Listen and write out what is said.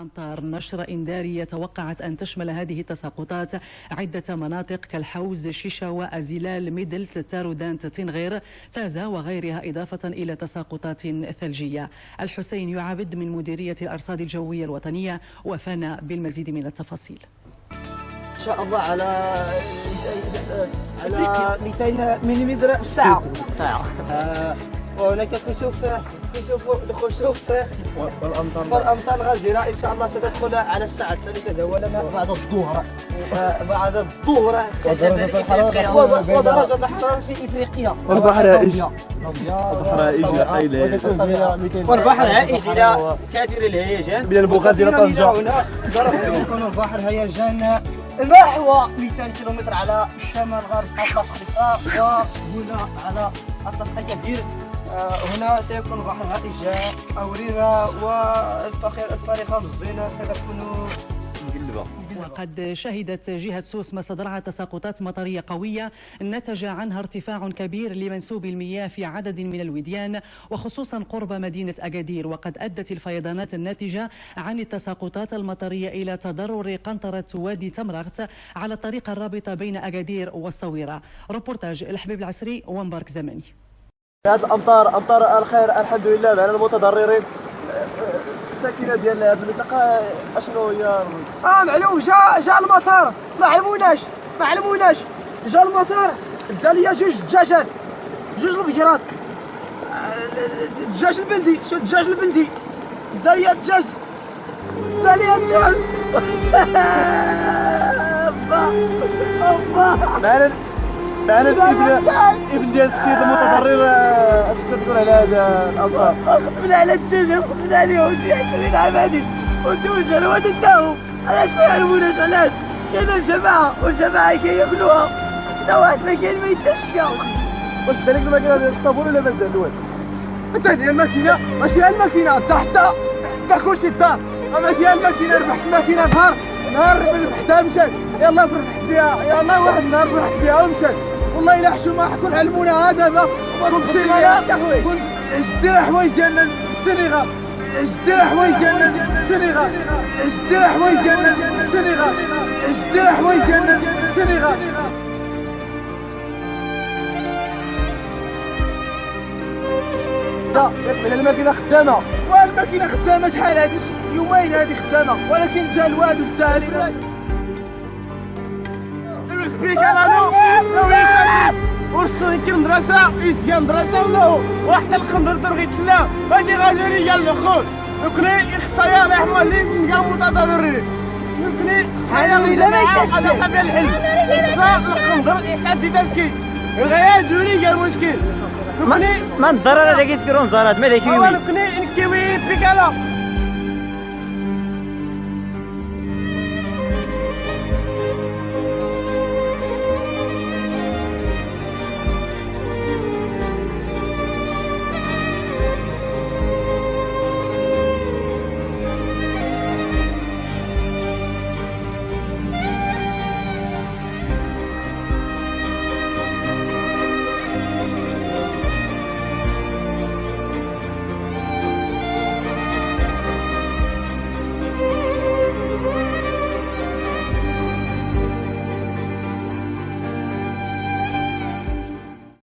الأمطار. نشرة إنذارية توقعت أن تشمل هذه التساقطات عدة مناطق كالحوز، شيشة وأزلال، ميدل، تارودانت، تنغير، تازا وغيرها، إضافة إلى تساقطات ثلجية. الحسين يعابد من مديرية الأرصاد الجوية الوطنية وفانا بالمزيد من التفاصيل. إن شاء الله على 200 ملم في الساعة. وهناك كسوف والأمطار الغزيرة إن شاء الله ستدخل على الساعة الثالثة زوالنا بعد الظهر. ودرجة الحرارة في إفريقيا والبحر هائج إلى كثير الهيجان من البوغاز إلى طنجة. يكون البحر هيجان نحو 200 كيلومتر على الشمال غرب أطلس خليفة، وهنا على أطلس أكادير. هنا سيكون البحر هائج، أوريرا والفارقة بالزينة ستكون مقلبة. وقد شهدت جهة سوس مصدرها تساقطات مطرية قوية نتج عنها ارتفاع كبير لمنسوب المياه في عدد من الوديان وخصوصا قرب مدينة أكادير. وقد أدت الفيضانات الناتجة عن التساقطات المطرية إلى تضرر قنطرة وادي تمرغت على الطريق الرابطة بين أكادير والصويرة. روبورتاج الحبيب العسري ومبارك زماني. هذه أمطار الخير الحمد لله على المتضررين. الساكنه ديال هذه المنطقه اشنو هي؟ معلوم جا المطار، ما علموناش جا المطار دا ليا جوج دجاجات، جوج البقرات، الدجاج البلدي دا ليا الدجاج معنا ابن ديال السيد المتضرر. اش كتقول على هذا الامطار؟ خصنا على الدجاج، خصنا عليهم شي 20 عام هادي ودوز انا ودناهم. علاش ما يعلموناش؟ علاش كاينه الجماعه والجماعه كياكلوها، حتى واحد ما كاين ما يتشكى. واش دار لك الماكينه ديال الصابون ولا مازال الوالد؟ انت هي الماكينه ماشي الماكينه، حتى كلشي الدار ماشي الماكينه. ربحت الماكينه نهار ربحتها مشات، يلاه فرحت بها، يلاه واحد النهار فرحت بها ومشات. والله الا حشومه حكون علمونا دابا كل سيمانه كنت جدي حوايج ديالنا السنغال، جدي حوايج ديالنا السنغال، جدي حوايج ديالنا السنغال، جدي حوايج ديالنا السنغال. من الماكينه خدامه، والماكينه خدامه شحال هادي؟ يومين هادي خدامه، ولكن جا الواد وداها لينا. ورسو يمكن مدرسة يسيا مدرسة ولا واحد الخنزر درغي تلا هادي غادي ريال الخوت نكني إخصايا الله يحمى اللي نلقاو متضررين نكني إخصايا الجماعة هذا قبل الحل إخصاء الخنزر يسعد داسكي الغاية دوني قال مشكل نكني ما الضرر اللي كيسكرون زراد ما ذاك نكني نكوي بيكالا